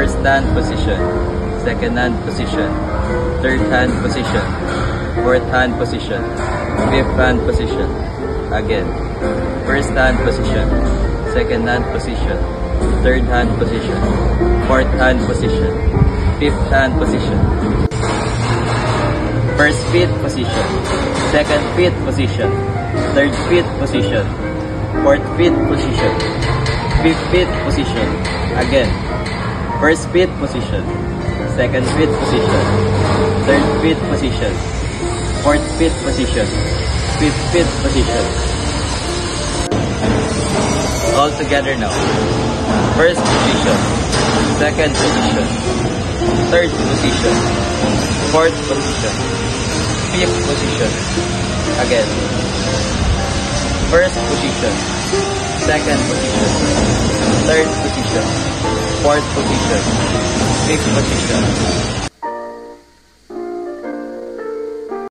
First hand position, second hand position, third hand position, fourth hand position, fifth hand position. Again, first hand position, second hand position, third hand position, fourth hand position, fifth hand position. First feet position, second feet position, third feet position, fourth feet position, fifth feet position. Again, first feet position, second feet position, third feet position, fourth feet position, fifth feet position. All together now. First position, second position, third position, fourth position, fifth position. Again. First position, second position, third position, fourth position, fifth position,